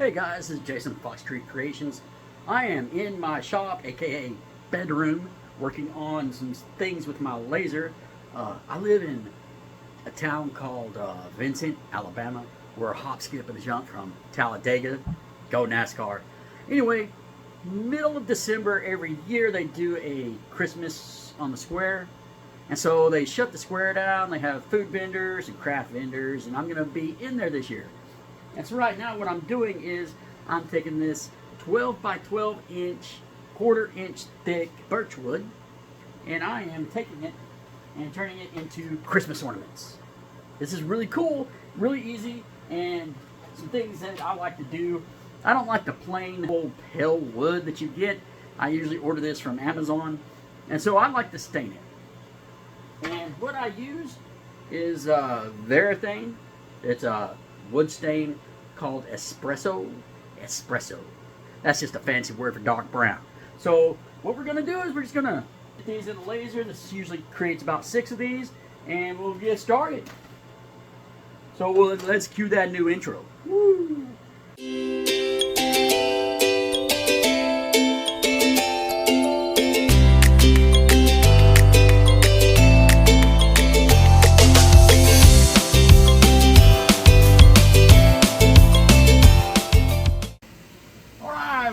Hey guys, this is Jason Fox Street Creations. I am in my shop, aka bedroom, working on some things with my laser. I live in a town called Vincent, Alabama. We're a hop, skip, and a jump from Talladega. Go NASCAR. Anyway, middle of December every year they do a Christmas on the square. And so they shut the square down. They have food vendors and craft vendors, and I'm going to be in there this year. And so right now what I'm doing is I'm taking this 12 by 12 inch, quarter-inch thick birch wood, and I am taking it and turning it into Christmas ornaments. This is really cool, really easy, and some things that I like to do. I don't like the plain old pale wood that you get. I usually order this from Amazon, and so I like to stain it. And what I use is Varathane. It's a wood stain called espresso. That's just a fancy word for dark brown. So what we're going to do is we're just going to put these in the laser. This usually creates about 6 of these, and we'll get started. So let's cue that new intro. Woo!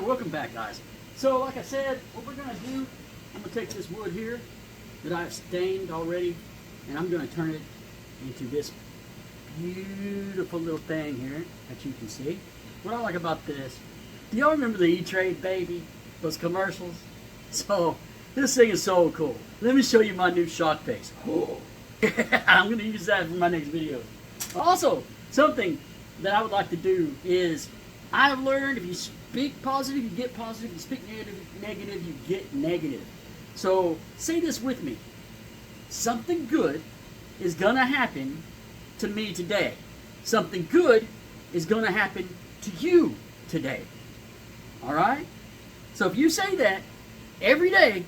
Welcome back, guys. So like I said, what we're going to do, I'm going to take this wood here that I've stained already, and I'm going to turn it into this beautiful little thing here that you can see. What I like about this, do y'all remember the E-Trade, baby? Those commercials? So this thing is so cool. Let me show you my new shock face. Oh. I'm going to use that for my next video. Also, something that I would like to do is, I've learned if you speak positive, you get positive. If you speak negative, you get negative. So say this with me. Something good is going to happen to me today. Something good is going to happen to you today. All right? So if you say that every day,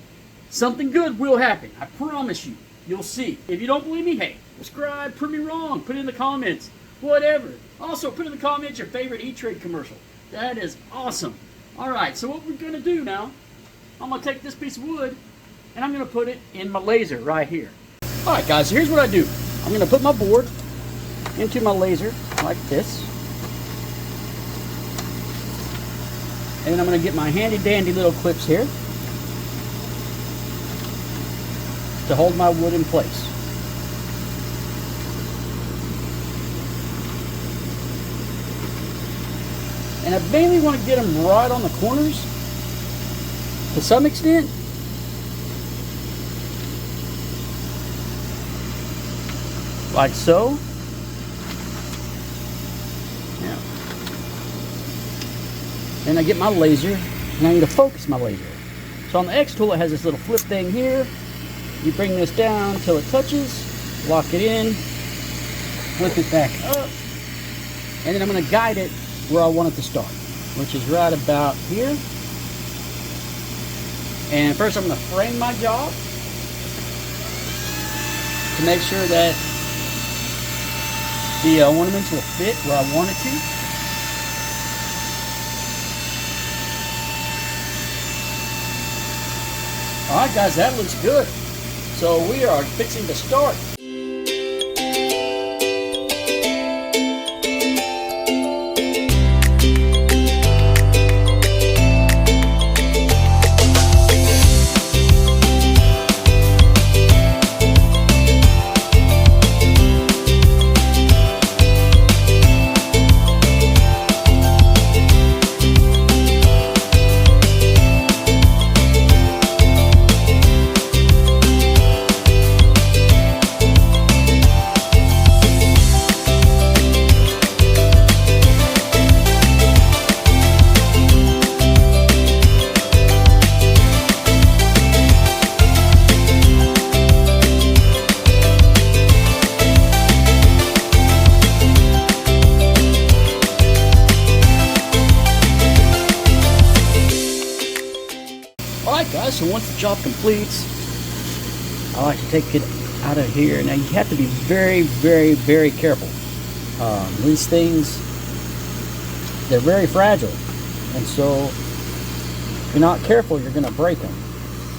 something good will happen. I promise you. You'll see. If you don't believe me, hey, subscribe, prove me wrong, put it in the comments. Whatever. Also, put in the comments your favorite E-Trade commercial. That is awesome. Alright, so what we're going to do now, I'm going to take this piece of wood and I'm going to put it in my laser right here. Alright guys, so here's what I do. I'm going to put my board into my laser like this. And then I'm going to get my handy dandy little clips here to hold my wood in place. And I mainly want to get them right on the corners to some extent. Like so. Now, then I get my laser and I need to focus my laser. So on the Xtool it has this little flip thing here. You bring this down until it touches, lock it in, flip it back up, and then I'm going to guide it where I want it to start, which is right about here. And first I'm going to frame my job to make sure that the ornaments will fit where I want it to. Alright guys, that looks good. So we are fixing to start. Alright guys, so once the job completes, I like to take it out of here. Now you have to be very, very, very careful. These things they're very fragile, and so if you're not careful, you're going to break them.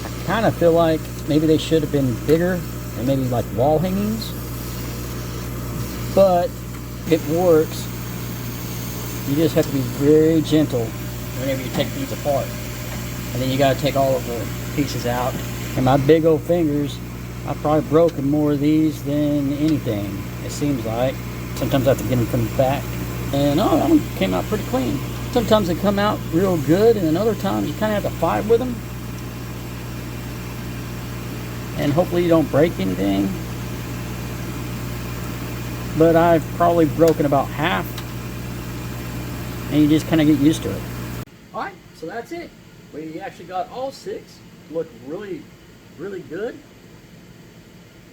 I kind of feel like maybe they should have been bigger and maybe like wall hangings, but it works. You just have to be very gentle whenever you take these apart, and then you got to take all of the pieces out. And my big old fingers, I've probably broken more of these than anything, it seems like. Sometimes I have to get them from the back. And oh, that one came out pretty clean. Sometimes they come out real good, and then other times you kind of have to fight with them. And hopefully you don't break anything. But I've probably broken about half. And you just kind of get used to it. Alright, so that's it. We actually got all 6. Look really, really good.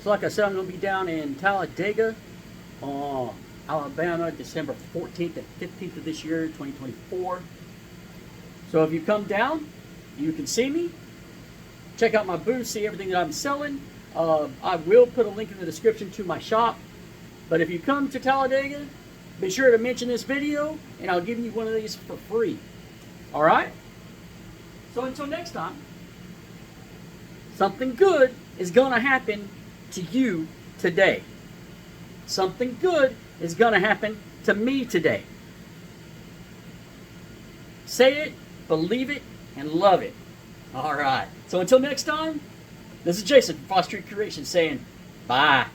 So like I said, I'm going to be down in Talladega, Alabama, December 14th and 15th of this year, 2024. So if you come down, you can see me. Check out my booth, see everything that I'm selling. I will put a link in the description to my shop. But if you come to Talladega, be sure to mention this video, and I'll give you one of these for free. Alright? So until next time, something good is going to happen to you today. Something good is going to happen to me today. Say it, believe it, and love it. Alright. So until next time, this is Jason from Foster Street Creations saying bye.